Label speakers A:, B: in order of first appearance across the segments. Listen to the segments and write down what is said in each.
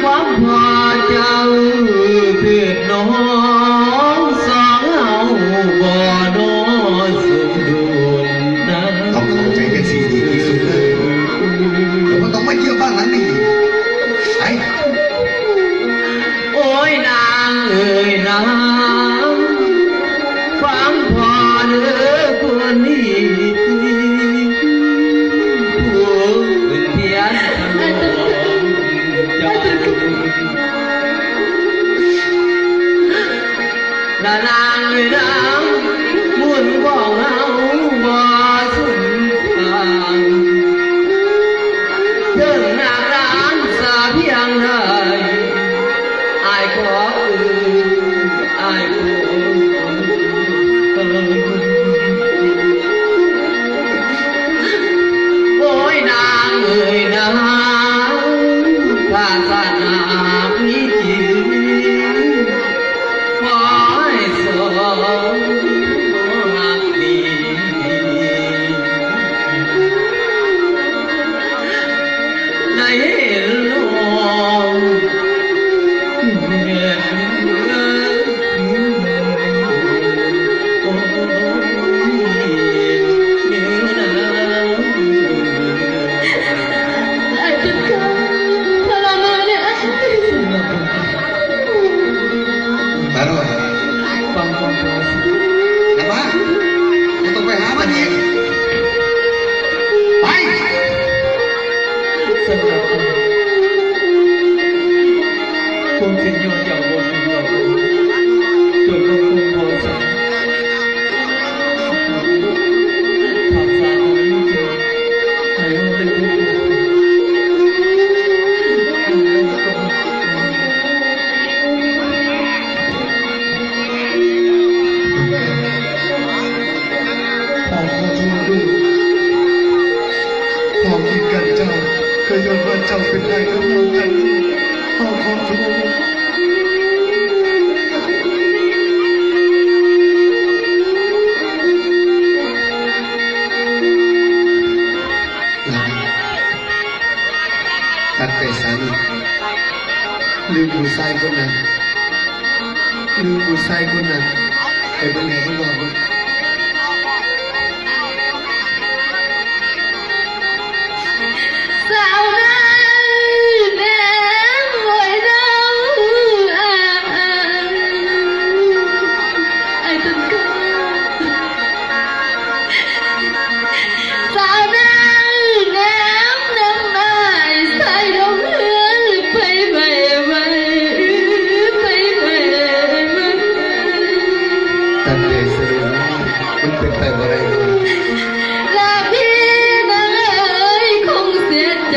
A: ความพอเจ้าเถิดน้องสองเอาบ่โนสมดุลนะ
B: ต้องเข้าใจกันสิดีที่สุดเลยเดี๋ยวมันต้องมาเยี่ยมบ้านหลังนี้ไอ้
A: โอ้ยนางเอ๋ยนางฟังพอเด้อคนนี้ผู้เป็นเพียรขนมเจ้านางเอ๋ยนางมุ่นบ่เงาบ่สุนทางเดินหน้าร้านสาเพียงใดอายขออายโอ้ยนางเอ๋ยนางถ้าสนามีจริงขอให้สมรักดีในโลกเมื่อ
B: baru apa untuk PH apa nih baik
A: สำหรับคงจะย้อนเยาว์บนหัวจนคงพอสักทางสาธารณะเจอให้เราได้พูด
B: ความคิดกันเจ้าเคยยอมว่าเจ้าเป็นใครก็มองกันขอโทษตัดไปสามีลืมผู้ชายคนนั้นลืมผู้ชายคนนั้นไปเป็นไหนก็รอด
C: สาวนั้นแม่หวยดำไอ้ต้นกล้าสาวนั้นแม่น้ำไม้ใส่ดงเลือนไปไปไปไปไปไป
B: ตัดเลยสรุปมันเป็นไปว่าอะไร
C: ลาพี่นางเอ๋ยคงเสียใจ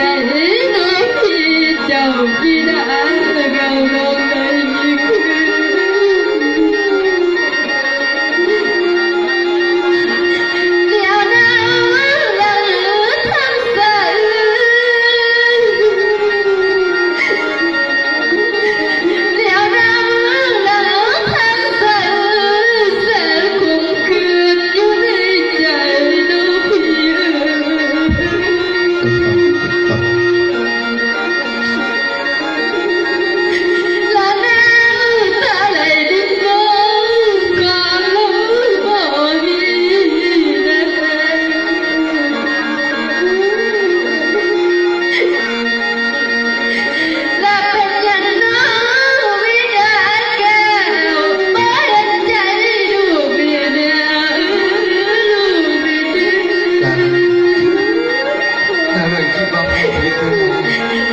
C: น้องพี่เจ้าพี่ดาเราลงได้มีคืนเดี๋ยวน้ำละเหลือทั้งใจเดี๋ยวน้ำละเหลือทั้งใจแสนคงคืนอยู่ในใจน้องพี่ละน้ำตาไหลดิ้นน้องก่อนลงบ่มีแน่และเป็นอย่างน้องวิญญาณแก้วบ่เห็นใจลูกเมียเนี่ยลูกเมีย
B: น่าเลยคิดว่าพ่อผิดไปหมด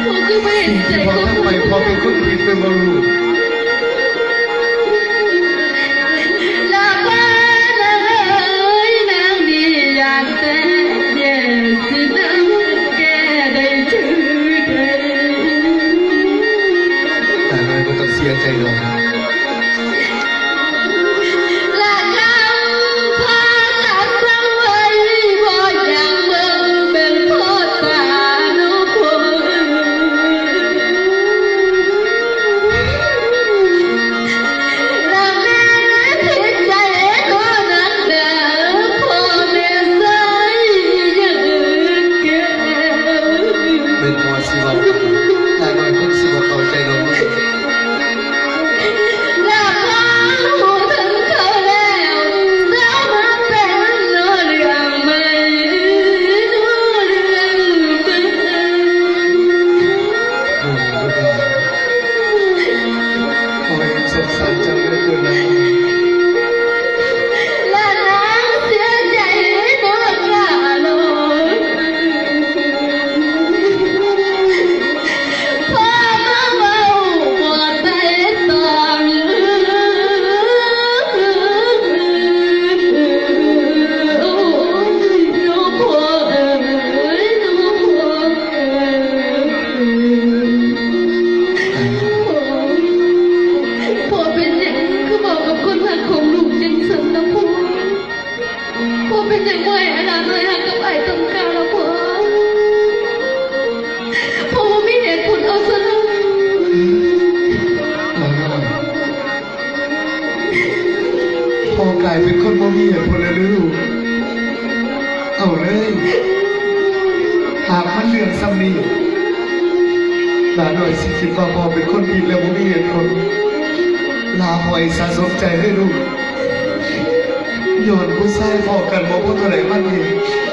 C: พ่อคือไม่เห็นใจ
B: พ่อ
C: ของ
B: ทำไมพ่อเป็นคนผิดไปหมดลูก
C: ละบ้านเอ๋ยนางนี่อยากแต่แย่สิน้ำแก่ได้ชื่อใด
B: แต่เลยก็ต้องเสียใจหรอก
C: ละคำพ่อตัดสังไว้บ่อยากเบิ่งเป็นพ่อตาน้องพ่อ
B: เป็นมอสิบอกแต่หน่อยคนสิบอกเข้าใจเรา มันเรื่องซ้ำนี่ลาหน่อยสิคิดว่าพ่อเป็นคนผิดแล้วบ่มีเหตุผลลาหอยสะสมใจให้ลูกย้อนผู้ชายพอกันบ่พอเท่าไหร่มันเอง